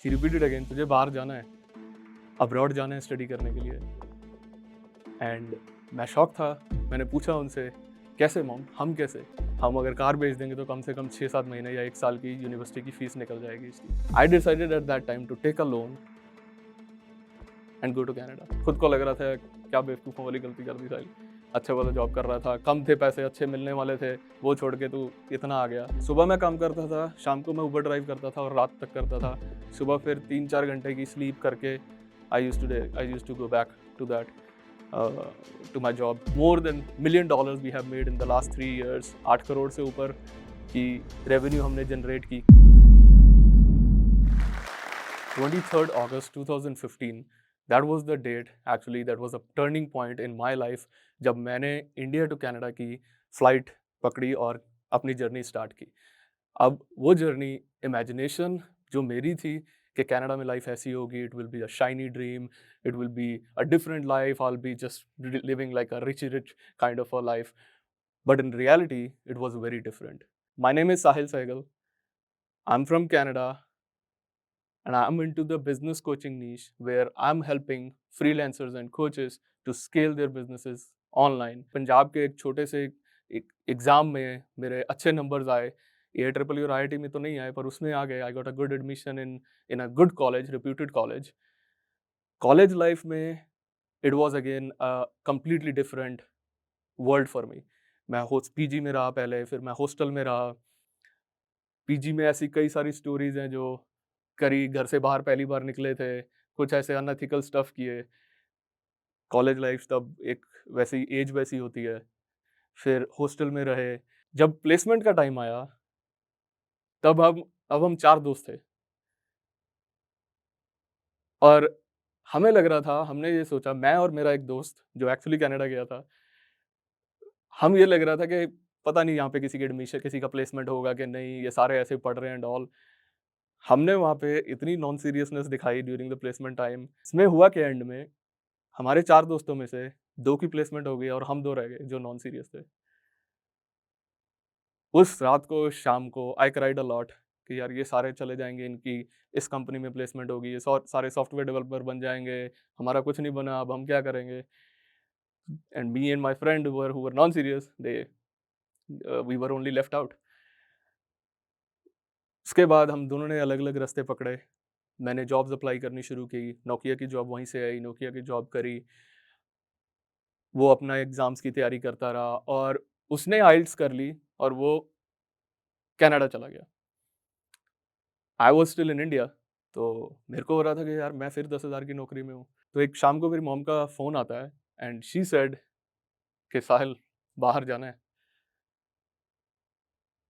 She repeated again, तुझे बाहर जाना है, अब्रॉड जाना है स्टडी करने के लिए। एंड मैं शॉक था। मैंने पूछा उनसे, कैसे मॉम, हम कैसे? हम अगर कार बेच देंगे तो कम से कम 6-7 महीने या 1 साल की यूनिवर्सिटी की फीस निकल जाएगी इसकी। I decided at that time to take a loan and go to Canada. खुद को लग रहा था क्या बेवकूफ़ों वाली गलती कर दी साली। अच्छा वाला जॉब कर रहा था, कम थे पैसे, अच्छे मिलने वाले थे, वो छोड़ के तू इतना आ गया। सुबह मैं काम करता था, शाम को मैं उबर ड्राइव करता था और रात तक करता था। सुबह फिर 3-4 घंटे की स्लीप करके I used to go back to that to my job. More than million dollars we have made in the last 3 years. 8 crore से ऊपर की रेवेन्यू हमने जनरेट की। 23rd August 2015, that was the date, actually that was a turning point in my life, जब मैंने India to Canada की flight पकड़ी और अपनी जर्नी स्टार्ट की। अब वो जर्नी इमेजिनेशन जो मेरी थी कि कनाडा में लाइफ ऐसी होगी, it will be a shiny dream, it will be a different life, I will be just living like a rich kind of a life, but in reality it was very different. My name is Sahil Sehgal, I am from Canada and I'm into the business coaching niche where I'm helping freelancers and coaches to scale their businesses online. Punjab के एक छोटे से एक exam में मेरे अच्छे numbers आए। AIEEE और IIT में तो नहीं आए पर उसमें आ गए। I got a good admission in a good college, reputed college. College life में it was again a completely different world for me. मैं होस्ट पीजी में रहा पहले, फिर मैं हॉस्टल में रहा। पीजी में ऐसी कई सारी स्टोरीज़ हैं जो करी, घर से बाहर पहली बार निकले थे, कुछ ऐसे अनएथिकल स्टफ किए। कॉलेज लाइफ तब एक वैसी एज वैसी होती है। फिर हॉस्टल में रहे। जब प्लेसमेंट का टाइम आया, तब हम 4 दोस्त थे और हमें लग रहा था, हमने ये सोचा, मैं और मेरा एक दोस्त जो एक्चुअली कनाडा गया था, हम ये लग रहा था कि पता नहीं यहाँ पे किसी की एडमिशन, किसी का प्लेसमेंट होगा कि नहीं, ये सारे ऐसे पढ़ रहे हैं एंड ऑल। हमने वहाँ पे इतनी नॉन सीरियसनेस दिखाई ड्यूरिंग द प्लेसमेंट टाइम। इसमें हुआ क्या एंड में, हमारे 4 दोस्तों में से 2 की प्लेसमेंट हो गई और हम 2 रह गए जो नॉन सीरियस थे। उस रात को, शाम को आई क्राइड अ लॉट कि यार ये सारे चले जाएँगे, इनकी इस कंपनी में प्लेसमेंट होगी, ये सारे सॉफ्टवेयर डेवलपर बन जाएँगे, हमारा कुछ नहीं बना, अब हम क्या करेंगे? And me and my friend who were non serious, we were only left out. उसके बाद हम दोनों ने अलग-अलग रास्ते पकड़े। मैंने जॉब्स अप्लाई करनी शुरू की, नोकिया की जॉब वहीं से आई, नोकिया की जॉब करी। वो अपना एग्ज़ाम्स की तैयारी करता रहा और उसने आइल्स कर ली और वो कनाडा चला गया। I was still in India, तो मेरे को हो रहा था कि यार मैं फिर 10,000 की नौकरी में हूँ। तो एक शाम को मेरी मॉम का फ़ोन आता है एंड शी सेड कि साहिल, बाहर जाना है।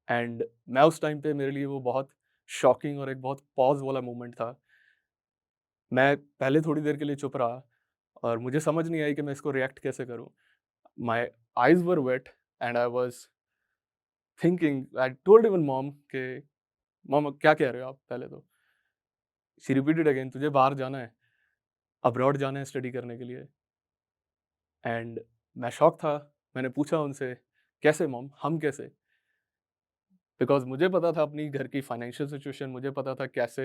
एंड मैं उस टाइम पे, मेरे लिए वो बहुत शॉकिंग और एक बहुत पॉज़ वाला मोमेंट था। मैं पहले थोड़ी देर के लिए चुप रहा और मुझे समझ नहीं आई कि मैं इसको रिएक्ट कैसे करूँ। My eyes were wait and I was thinking, I told even mom कि मॉम क्या कह रहे हो आप पहले तो? शी रिपीटेड अगेन, तुझे बाहर जाना है, अब्रॉड जाना है स्टडी करने के लिए। एंड मैं शॉक था। मैंने पूछा उनसे, कैसे मॉम, हम कैसे? बिकॉज़ मुझे पता था अपनी घर की फाइनेंशियल सिचुएशन, मुझे पता था कैसे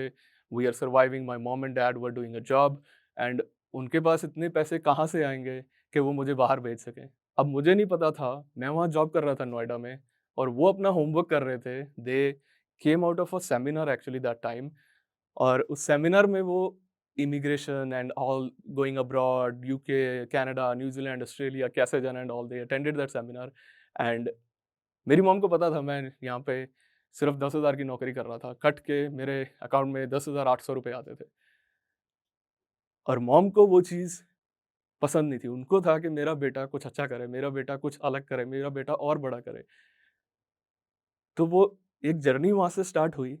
we are surviving, my mom and dad were doing a job and उनके पास इतने पैसे कहाँ से आएँगे कि वो मुझे बाहर भेज सकें। अब मुझे नहीं पता था, मैं वहाँ जॉब कर रहा था नोएडा में और वो अपना होमवर्क कर रहे थे। They came out of a seminar actually that time, और उस सेमिनार में वो immigration and all, going abroad, UK, Canada, New Zealand, Australia कैसे जाना and all, they attended that seminar. And मेरी मॉम को पता था मैं यहाँ पे सिर्फ़ 10,000 की नौकरी कर रहा था। कट के मेरे अकाउंट में 10,800 रुपए आते थे और मॉम को वो चीज़ पसंद नहीं थी। उनको था कि मेरा बेटा कुछ अच्छा करे, मेरा बेटा कुछ अलग करे, मेरा बेटा और बड़ा करे। तो वो एक जर्नी वहाँ से स्टार्ट हुई।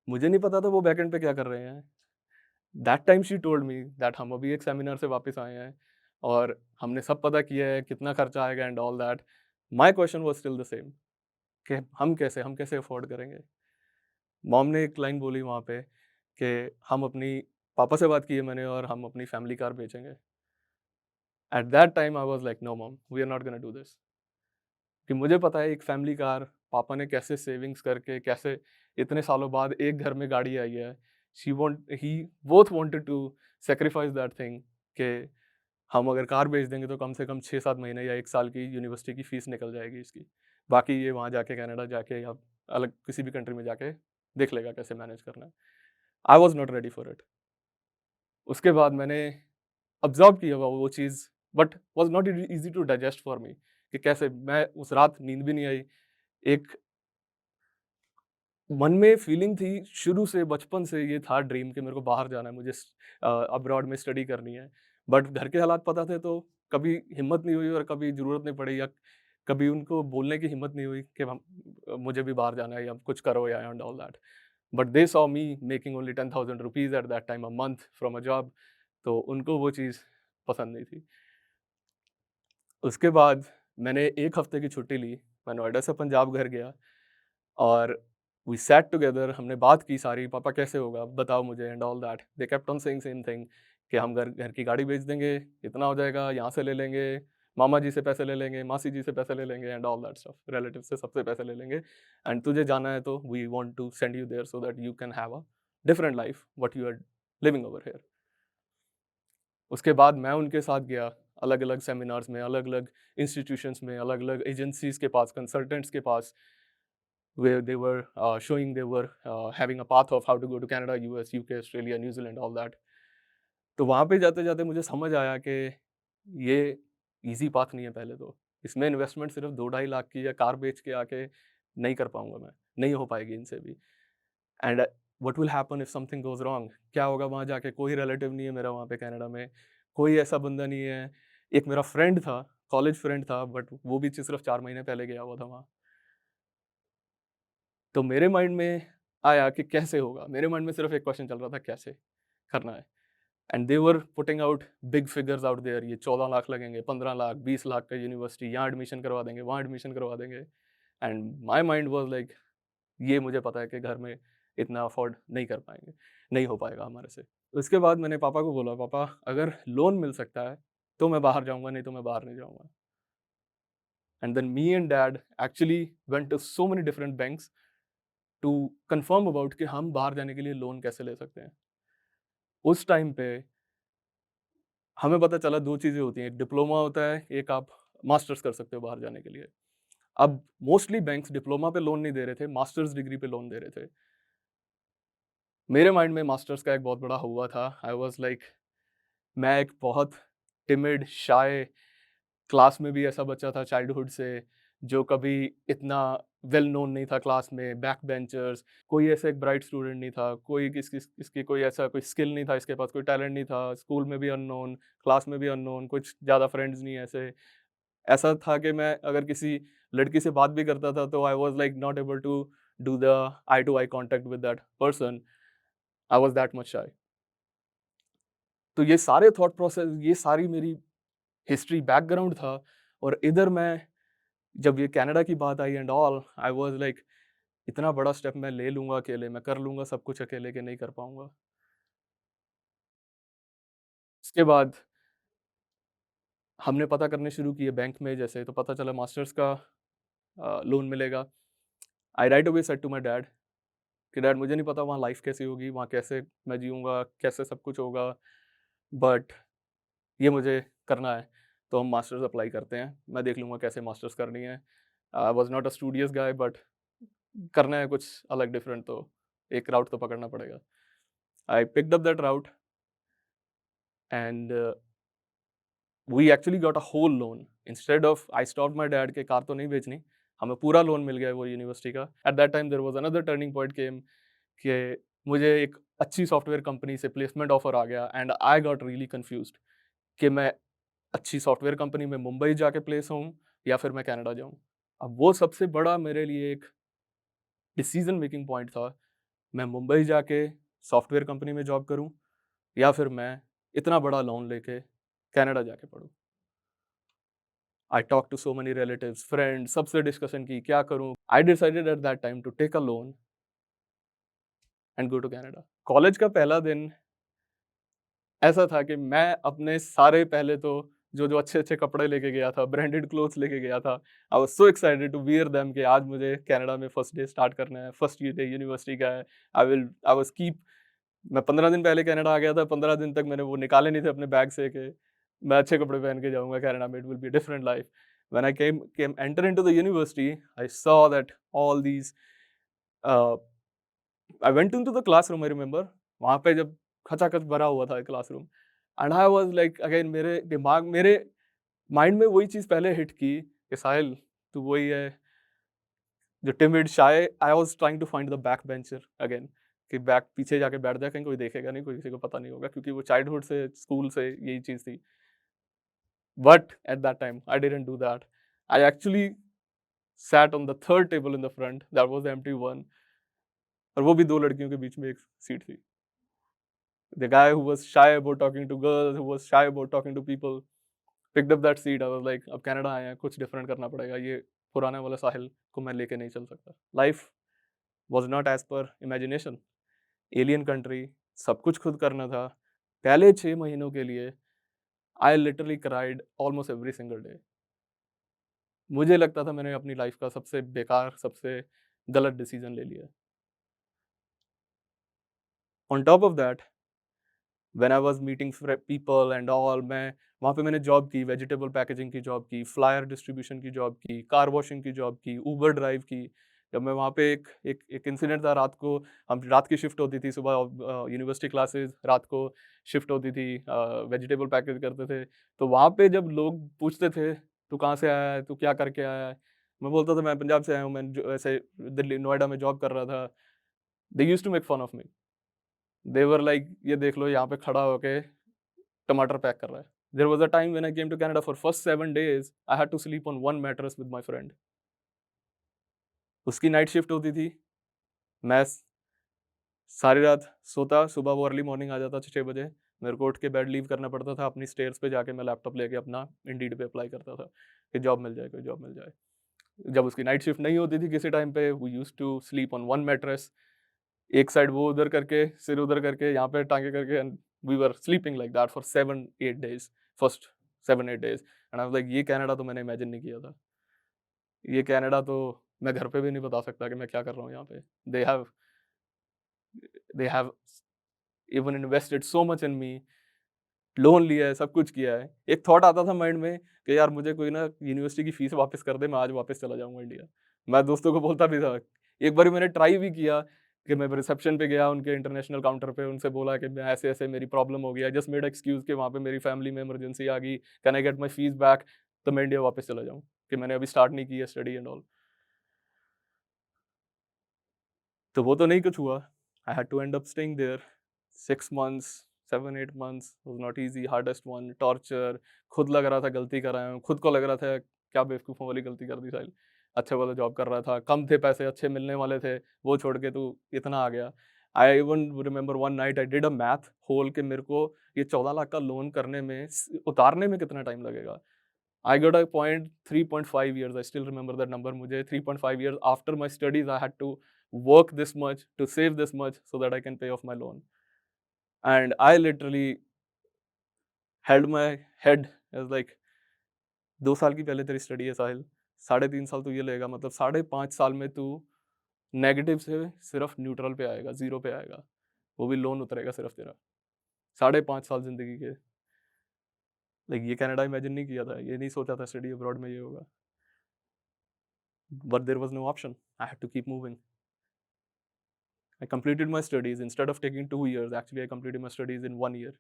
मुझे नहीं पता था वो बैकएंड पे क्या कर रहे हैं। That time she told me that हम अभी एक सेमिनार से वापस आए हैं और हमने सब पता किया है, कितना खर्चा आएगा and all that. My question was still the same कि हम कैसे अफ़ोर्ड करेंगे? मॉम ने एक लाइन बोली वहाँ पे कि हम अपनी पापा से बात की है मैंने और हम अपनी फैमिली कार बेचेंगे। At that time I was like, no mom, we are not gonna do this. कि मुझे पता है एक फैमिली कार पापा ने कैसे सेविंग्स करके, कैसे इतने सालों बाद एक घर में गाड़ी आई है। He both wanted to sacrifice that thing कि हम अगर कार बेच देंगे तो कम से कम 6-7 महीने या 1 साल की यूनिवर्सिटी की फीस निकल जाएगी इसकी। बाकी ये वहाँ जाके कनाडा जाके या अलग किसी भी कंट्री में जाके देख लेगा कैसे मैनेज करना है। I was not ready for it. उसके बाद मैंने ऑब्ज़र्व किया वो चीज़, but was not easy to digest for me कि कैसे मैं उस रात नींद भी नहीं आई। एक मन में फीलिंग थी शुरू से, बचपन से ये था ड्रीम कि मेरे को बाहर जाना है, मुझे अब्रॉड में स्टडी करनी है। बट घर के हालात पता थे तो कभी हिम्मत नहीं हुई और कभी ज़रूरत नहीं पड़ी या कभी उनको बोलने की हिम्मत नहीं हुई कि हम मुझे भी बाहर जाना है या कुछ करो या and all that. But they saw me making only 10,000 rupees eight that time a month from a job, तो उनको वो चीज़ पसंद नहीं थी। उसके बाद मैंने 1 हफ्ते की छुट्टी ली, मैं नोएडा से पंजाब घर गया और वी सैट टुगेदर, हमने बात की सारी, पापा कैसे होगा? बताओ मुझे and all that. They kept on saying same thing कि हम घर घर की गाड़ी बेच देंगे, इतना हो जाएगा, यहाँ से ले लेंगे, मामा जी से पैसे ले लेंगे, मासी जी से पैसे ले लेंगे and all that stuff, relative से सबसे पैसे ले लेंगे एंड तुझे जाना है तो we want to send you there so that you can have a different life what you are living over here. उसके बाद मैं उनके साथ गया अलग-अलग सेमिनार्स में, अलग-अलग इंस्टीट्यूशंस में, अलग-अलग एजेंसीज़ के पास, कंसल्टेंट्स के पास, where they were showing they were having a path of how to go to Canada, US, UK, Australia, New Zealand, all that. तो वहाँ पे जाते-जाते मुझे समझ आया कि ये ईज़ी पाथ नहीं है पहले तो। इसमें इन्वेस्टमेंट सिर्फ़ 2 ढाई लाख की या कार बेच के आके नहीं कर पाऊँगा मैं, नहीं हो पाएगी इनसे भी। And what will happen if something goes wrong? क्या होगा वहाँ जाके? कोई रिलेटिव नहीं है मेरा वहाँ पे कनाडा में, कोई ऐसा बंदा नहीं है। एक मेरा फ्रेंड था, कॉलेज फ्रेंड था, बट वो भी सिर्फ़ 4 महीने पहले गया हुआ था वहाँ। तो मेरे माइंड में आया कि कैसे होगा? मेरे माइंड में सिर्फ़ एक क्वेश्चन चल रहा था, कैसे करना है? And they were putting out big figures out there, ये 14 लाख लगेंगे, 15 लाख, 20 लाख का यूनिवर्सिटी, यहाँ एडमिशन करवा देंगे, वहाँ एडमिशन करवा देंगे। And my mind was like, ये मुझे पता है कि घर में इतना अफ़ोर्ड नहीं कर पाएँगे, नहीं हो पाएगा हमारे से। उसके बाद मैंने पापा को बोला, पापा अगर लोन मिल सकता है, तो मैं बाहर जाऊँगा, नहीं तो मैं बाहर नहीं जाऊँगा। And then me and dad actually went to so many different banks to confirm about कि हम बाहर जाने के लिए लोन कैसे ले सकते हैं। उस टाइम पे हमें पता चला 2 चीज़ें होती हैं, एक डिप्लोमा होता है, एक आप मास्टर्स कर सकते हो बाहर जाने के लिए। अब मोस्टली बैंक्स डिप्लोमा पे लोन नहीं दे रहे थे, मास्टर्स डिग्री पे लोन दे रहे थे। मेरे माइंड में मास्टर्स का एक बहुत बड़ा हुआ था। आई वाज़ लाइक, मैं एक बहुत टिमिड, शाय, क्लास में भी ऐसा बच्चा था चाइल्डहुड से, जो कभी इतना वेल नोन नहीं था क्लास में, बैक बेंचर्स, कोई ऐसा एक ब्राइट स्टूडेंट नहीं था, कोई इसकी कोई ऐसा कोई स्किल नहीं था, इसके पास कोई टैलेंट नहीं था, स्कूल में भी अननोन, क्लास में भी अननोन, कुछ ज़्यादा फ्रेंड्स नहीं ऐसे। ऐसा था कि मैं अगर किसी लड़की से बात भी करता था तो I was like not able to do the eye to eye contact with that person, I was that much shy. तो ये सारे थॉट प्रोसेस, ये सारी मेरी हिस्ट्री बैकग्राउंड था और इधर मैं जब ये कनाडा की बात आई and all, I was like, इतना बड़ा स्टेप मैं ले लूँगा अकेले, मैं कर लूँगा सब कुछ अकेले कि नहीं कर पाऊँगा। इसके बाद हमने पता करने शुरू किए बैंक में जैसे, तो पता चला मास्टर्स का लोन मिलेगा। I right away said to my dad कि डैड मुझे नहीं पता वहाँ लाइफ़ कैसी होगी, वहाँ कैसे मैं जीऊँगा, कैसे सब कुछ होगा, बट ये मुझे करना है, तो हम मास्टर्स अप्लाई करते हैं। मैं देख लूँगा कैसे मास्टर्स करनी है। I was not a studious guy, but करना है कुछ अलग डिफरेंट, तो एक राउट तो पकड़ना पड़ेगा। I picked up that route and we actually got a whole loan instead of I stopped my dad के कार तो नहीं बेचनी, हमें पूरा लोन मिल गया है वो यूनिवर्सिटी का। At that time there was another turning point came कि मुझे एक अच्छी सॉफ्टवेयर कंपनी से प्लेसमेंट ऑफर आ गया and I got really confused कि मैं अच्छी सॉफ्टवेयर कंपनी में मुंबई जाके प्लेस होऊँ या फिर मैं कनाडा जाऊँ। अब वो सबसे बड़ा मेरे लिए एक डिसीजन मेकिंग पॉइंट था, मैं मुंबई जाके सॉफ्टवेयर कंपनी में जॉब करूँ या फिर मैं इतना बड़ा लोन लेके कनाडा जाके पढूँ। I talked to so many relatives, friends, सबसे डिस्कशन की क्या करूँ? I decided at that time to take a loan and go to Canada. College का पहला दिन ऐसा था कि मैं अपने सारे पहले तो जो अच्छे-अच्छे कपड़े लेके गया था, ब्रांडेड क्लोथ्स लेके गया था। I was so excited to wear them कि आज मुझे कनाडा में फर्स्ट डे स्टार्ट करना है, फर्स्ट डे यूनिवर्सिटी का है। आई वाज़ कीप मैं 15 दिन पहले कनाडा आ गया था, 15 दिन तक मैंने वो निकाले नहीं थे अपने बैग से कि मैं अच्छे कपड़े पहन के जाऊँगा कनाडा में, it will be different life. When I came enter into the university, I saw that all these a, I went into the classroom, I remember वहाँ पे जब खचाखच भरा हुआ था classroom, and I was like again मेरे mind में वही चीज़ पहले हिट की कि साहिल तू वही है जो timid shy. I was trying to find the back bencher again, कि बैक पीछे जाके बैठ जा, कहीं कोई देखेगा नहीं, कोई किसी को पता नहीं होगा, क्योंकि वो चाइल्डहुड से स्कूल से यही चीज़ थी। But at that time I didn't do that. I actually sat on the third table in the front, that was the empty one, और वो भी 2 लड़कियों के बीच में एक सीट थी। The guy who was shy about talking to girls, who was shy about talking to people, picked up that seat. I was like अब Canada आए हैं, कुछ डिफरेंट करना पड़ेगा, ये पुराने वाला साहिल को मैं लेके नहीं चल सकता। Life was not as per imagination, alien country, सब कुछ खुद करना था। पहले 6 महीनों के लिए I literally cried almost every single day. मुझे लगता था मैंने अपनी लाइफ का सबसे बेकार, सबसे गलत डिसीजन ले लिया। On top of that, when I was meeting people and all, मैं वहाँ पे मैंने जॉब की, वेजिटेबल पैकेजिंग की जॉब की, फ्लायर डिस्ट्रीब्यूशन की जॉब की, कार वॉशिंग की जॉब की, उबर ड्राइव की। जब मैं वहाँ पे एक इंसिडेंट था, रात को हम रात की शिफ्ट होती थी, सुबह यूनिवर्सिटी क्लासेस, रात को शिफ्ट होती थी, वेजिटेबल पैकेज करते थे। तो वहाँ पे जब लोग पूछते थे, "तू कहाँ से आया है? तू क्या करके आया है?" मैं बोलता था, "मैं पंजाब से आया हूँ, मैं जो ऐसे दिल्ली नोएडा में जॉब कर रहा था।" They used to make fun of me. They were like, "ये देख लो यहाँ पे खड़ा होके टमाटर पैक कर रहा है।" There was a time when I came to Canada for first 7 days, I had to sleep on one mattress with my friend. उसकी नाइट शिफ्ट होती थी, मैं सारी रात सोता, सुबह वो अर्ली मॉर्निंग आ जाता था 6 बजे, मेरे को उठ के बेड लीव करना पड़ता था, अपनी स्टेयर्स पे जाके मैं लैपटॉप लेके अपना इंडीड पे अप्लाई करता था, कि जॉब मिल जाए, कोई जॉब मिल जाए। जब उसकी नाइट शिफ्ट नहीं होती थी किसी टाइम पे, we used to sleep on one mattress, एक साइड वो उधर करके, सिर उधर करके, यहाँ पे टाँगे करके, and we were sleeping like that for 7-8 days, first 7-8 days, and I was like ये कनाडा तो मैंने इमेजिन नहीं किया था। ये कनाडा तो मैं घर पे भी नहीं बता सकता कि मैं क्या कर रहा हूँ यहाँ पे। They have they have even invested so much in me, loan लिया है, सब कुछ किया है। एक थॉट आता था माइंड में कि यार मुझे कोई ना यूनिवर्सिटी की फीस वापस कर दे, मैं आज वापस चला जाऊँगा इंडिया। मैं दोस्तों को बोलता भी था। एक बारी मैंने ट्राई भी किया कि मैं रिसेप्शन पे गया उनके इंटरनेशनल काउंटर पे, उनसे बोला कि मैं ऐसे-ऐसे मेरी प्रॉब्लम हो गई। आई जस्ट मेड एक्सक्यूज़ कि वहाँ पे मेरी फैमिली में इमरजेंसी आ गई, can I get my fees back? तो मैं इंडिया वापस चला जाऊँ, कि मैंने अभी स्टार्ट नहीं की है स्टडी एंड ऑल। तो वो तो नहीं कुछ हुआ। I had to end up staying there 6 months, 7-8 months was not easy, hardest one, torture. खुद लग रहा था गलती कर आया हूँ, खुद को लग रहा था क्या बेवकूफ़ों वाली गलती कर दी साहिल। अच्छे वाला जॉब कर रहा था, कम थे पैसे, अच्छे मिलने वाले थे, वो छोड़ के तू इतना आ गया। I even remember one night I did a math hole, कि मेरे को ये 14 लाख का लोन करने में उतारने में कितना टाइम लगेगा। I got a point 3.5 years. I still remember that number. मुझे 3.5 years after my studies, I had to work this much to save this much so that I can pay off my loan. And I literally held my head as like 2 साल की पहले तेरी study है साहिल, 3.5 साल तू ये लेगा, मतलब 5.5 साल में तू नेगेटिव से सिर्फ न्यूट्रल पे आएगा, जीरो पे आएगा, वो भी लोन उतरेगा सिर्फ तेरा। 5.5 साल जिंदगी के, लाइक ये कनाडा इमेजिन नहीं किया था, ये नहीं सोचा था स्टडी अब्रॉड में ये होगा। But there was no option, I had to keep moving. I completed my studies instead of taking 2 years. Actually, I completed my studies in 1 year.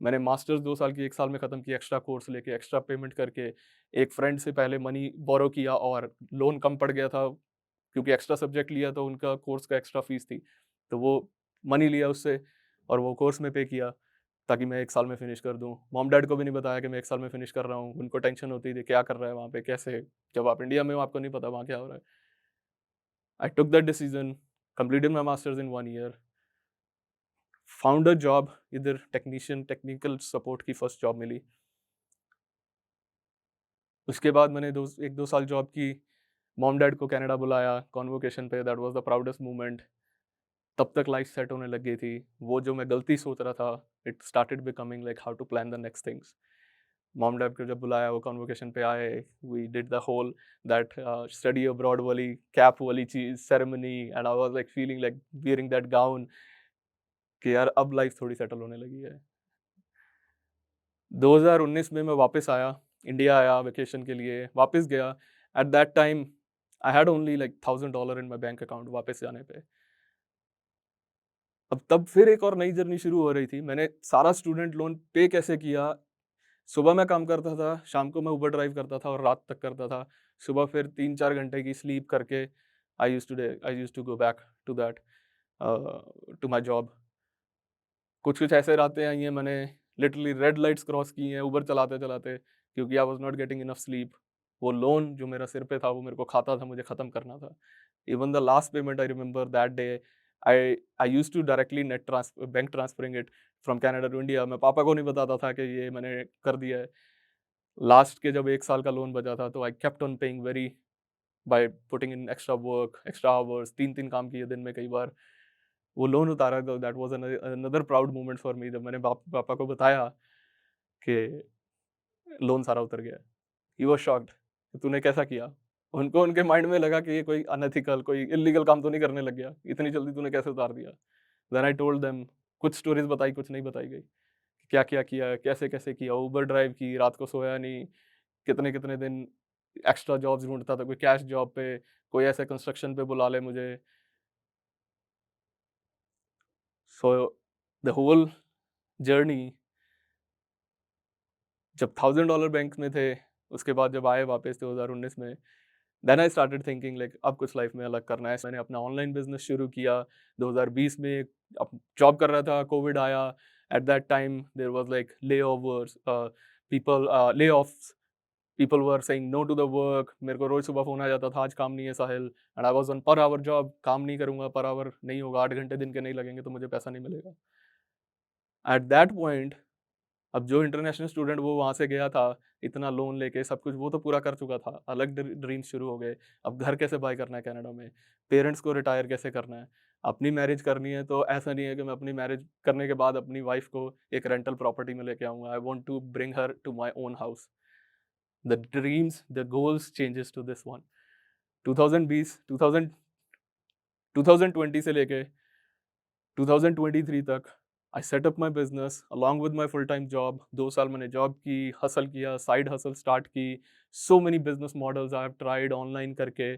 मैंने मास्टर्स 2 साल की 1 साल में ख़त्म किया, एक्स्ट्रा कोर्स लेके, एक्स्ट्रा पेमेंट करके। एक फ्रेंड से पहले मनी बोरो किया, और लोन कम पड़ गया था क्योंकि एक्स्ट्रा सब्जेक्ट लिया, तो उनका कोर्स का एक्स्ट्रा फीस थी, तो वो मनी लिया उससे और वो कोर्स में पे किया, ताकि मैं 1 साल में फिनिश कर दूँ। मॉम डैड को भी नहीं बताया कि मैं 1 साल में फिनिश कर रहा हूँ, उनको टेंशन होती थी क्या कर रहा है वहाँ पे, कैसे, जब आप इंडिया में हो आपको नहीं पता वहाँ क्या हो रहा है। I took that decision, completed my masters in 1 year, found a job, इधर टेक्नीशियन, टेक्निकल सपोर्ट की फर्स्ट जॉब मिली। उसके बाद मैंने 1-2 साल जॉब की, मॉम डैड को कनाडा बुलाया कॉन्वोकेशन पे, that was the proudest moment. तब तक लाइफ सेट होने लग गई थी। वो जो मैं गलती सोच रहा था, it started becoming like how to plan the next things. Mom dad को जब बुलाया, वो कॉन्वोकेशन पे आए, we did the whole that study abroad वाली कैप वाली चीज ceremony, and I was like feeling like wearing that gown, कि यार अब लाइफ थोड़ी सेटल होने लगी है। 2019 में मैं वापस आया, इंडिया आया वेकेशन के लिए, वापस गया। Eight that time I had only like $1000 in my bank account वापस जाने पे। अब तब फिर एक और नई जर्नी शुरू हो रही थी। मैंने सारा स्टूडेंट लोन पे कैसे किया, सुबह मैं काम करता था, शाम को मैं उबर ड्राइव करता था और रात तक करता था। सुबह फिर 3-4 घंटे की स्लीप करके I used to go back to that to my job. कुछ-कुछ ऐसे रातें आई हैं मैंने लिटरली रेड लाइट्स क्रॉस की हैं उबर चलाते-चलाते, क्योंकि आई was not getting enough sleep. वो लोन जो मेरा सिर पे था वो मेरे को खाता था, मुझे खत्म करना था। Even the last payment I remember that day I I used to directly bank transferring it from Canada to India. मैं पापा को नहीं बताता था कि ये मैंने कर दिया है। लास्ट के जब 1 साल का लोन बचा था तो I kept on paying very by putting in extra work, extra hours, 3-3 काम किए दिन में कई बार। वो लोन उतारा तो that was another proud moment for me, जब मैंने पापा को बताया कि लोन सारा उतर गया है। ही वाज़ शॉक्ड कि तूने कैसा किया? उनको उनके माइंड में लगा कि ये कोई अनएथिकल, कोई इल्लीगल काम तो नहीं करने लग गया? इतनी जल्दी तूने कैसे उतार दिया? देन आई टोल्ड देम, कुछ स्टोरीज़ बताई, कुछ नहीं बताई गई। क्या-क्या किया, कैसे-कैसे किया, उबर ड्राइव की, रात को सोया नहीं, कितने-कितने दिन एक्स्ट्रा जॉब्स ढूँढता था, कोई कैश जॉब पे, कोई ऐसे कंस्ट्रक्शन पे बुला ले मुझे। सो द होल जर्नी, जब $1000 बैंक में थे, उसके बाद जब आए वापस 2019 में, then I started thinking like अब कुछ लाइफ में अलग करना है। मैंने अपना ऑनलाइन बिज़नेस शुरू किया 2020 में। अब जॉब कर रहा था, कोविड आया। At that time there was like layoffs, people were saying no to the work. मेरे को रोज़ सुबह फ़ोन आ जाता था, आज काम नहीं है Sahil, and I was on per hour job. काम नहीं करूँगा, पर आवर नहीं होगा, 8 घंटे दिन के नहीं लगेंगे तो मुझे पैसा नहीं मिलेगा। एट दैट पॉइंट, अब जो इंटरनेशनल स्टूडेंट वो वहाँ से गया था, इतना लोन लेके सब कुछ वो तो पूरा कर चुका था, अलग ड्रीम्स शुरू हो गए। अब घर कैसे बाय करना है कनाडा में, पेरेंट्स को रिटायर कैसे करना है, अपनी मैरिज करनी है। तो ऐसा नहीं है कि मैं अपनी मैरिज करने के बाद अपनी वाइफ को एक रेंटल प्रॉपर्टी में लेके आऊँगा। I want to bring her to my own house. The dreams, the goals changes to this one. 2020 2000 2020 से लेके 2023 तक I set up my business along with my full time job. 2 साल मैंने जॉब की, hustle किया, साइड हसल स्टार्ट की। So many business models I have tried online करके,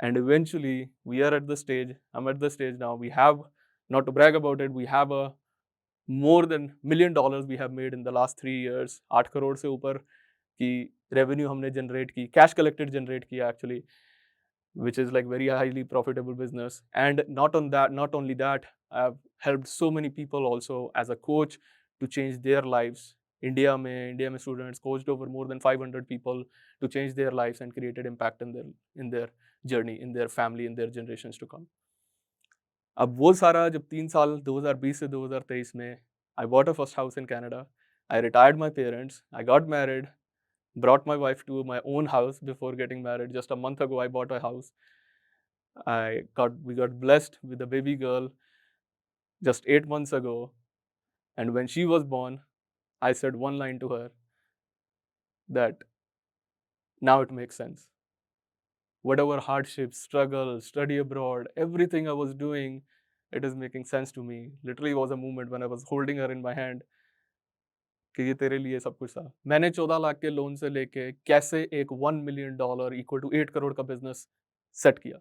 and eventually we are at the stage, I am at the stage now, we have, not to brag about it, we have a more than $1 million we have made in the last 3 years। 8 crore से ऊपर की revenue हमने generate की, cash collected generate किया actually, which is like very highly profitable business. And not only that, I've helped so many people also as a coach to change their lives. India में students coached over more than 500 people to change their lives and created impact in their journey, in their family, in their generations to come. अब वो सारा जब 3 साल 2020 से 2023 में, I bought a first house in Canada. I retired my parents. I got married, brought my wife to my own house before getting married. Just a month ago, I bought a house. We got blessed with a baby girl just 8 months ago. And when she was born, I said one line to her that now it makes sense. Whatever hardships, struggle, study abroad, everything I was doing, it is making sense to me. Literally was a moment when I was holding her in my hand कि ये तेरे लिए सब कुछ था। मैंने 14 लाख के loan से लेके कैसे एक $1 million इक्वल टू 8 करोड़ का बिजनेस सेट किया।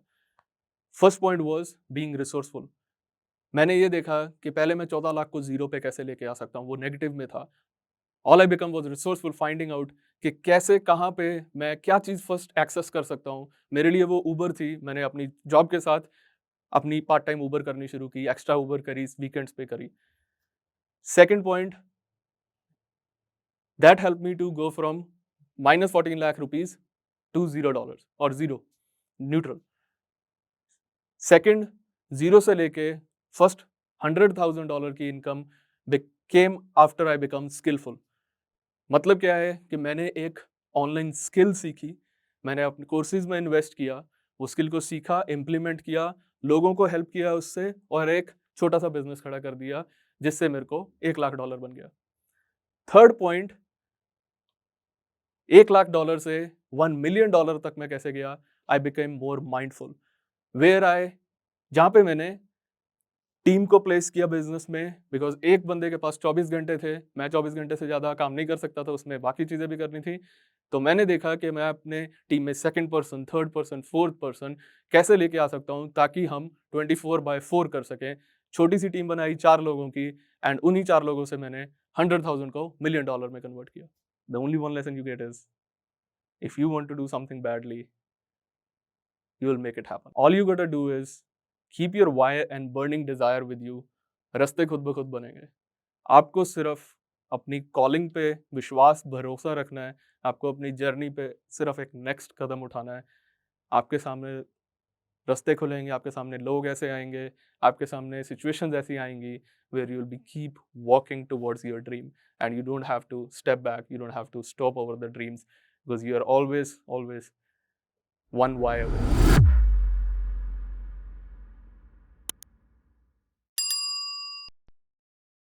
First point was being resourceful. मैंने ये देखा कि पहले मैं 14 लाख को ज़ीरो पे कैसे लेके आ सकता हूँ, वो नेगेटिव में था। All I become was resourceful, finding out कि कैसे, कहाँ पे मैं क्या चीज़ फर्स्ट एक्सेस कर सकता हूँ। मेरे लिए वो उबर थी, मैंने अपनी जॉब के साथ अपनी पार्ट टाइम उबर करनी शुरू की, एक्स्ट्रा उबर करी, वीकेंड्स पे करी। Second point, that helped me to go from -14 lakh rupees to $0 और ज़ीरो, न्यूट्रल। सेकंड, ज़ीरो से लेके फर्स्ट $100,000 की income came after I become skillful. मतलब क्या है कि मैंने एक ऑनलाइन स्किल सीखी, मैंने अपने कोर्सेज में इन्वेस्ट किया, वो स्किल को सीखा, इम्प्लीमेंट किया, लोगों को हेल्प किया उससे, और एक छोटा सा बिजनेस खड़ा कर दिया जिससे मेरे को $1 लाख बन गया। थर्ड पॉइंट, $1 लाख से $1 million तक मैं कैसे गया, I became more mindful, where I, जहाँ पे मैंने टीम को प्लेस किया बिज़नेस में बिकॉज़ एक बंदे के पास 24 घंटे थे, मैं 24 घंटे से ज़्यादा काम नहीं कर सकता था, उसमें बाकी चीज़ें भी करनी थी। तो मैंने देखा कि मैं अपने टीम में second person, third person, fourth person कैसे लेके आ सकता हूँ ताकि हम 24/4 कर सकें। छोटी-सी टीम बनाई 4 लोगों की एंड उन्हीं 4 लोगों से मैंने 100,000 को $1,000,000 में कन्वर्ट किया। The only one lesson you get is if you want to do something badly, you will make it happen. All you gotta do is keep your why and burning desire with you. रास्ते खुद ब खुद बनेंगे। आपको सिर्फ अपनी calling पे विश्वास, भरोसा रखना है। आपको अपनी जर्नी पे सिर्फ एक नेक्स्ट कदम उठाना है। आपके सामने रास्ते खुलेंगे, आपके सामने लोग ऐसे आएँगे, आपके सामने सिचुएशंस ऐसी आएँगी where you'll be keep walking towards your dream and you don't have to step back, you don't have to stop over the dreams because you are always one why away.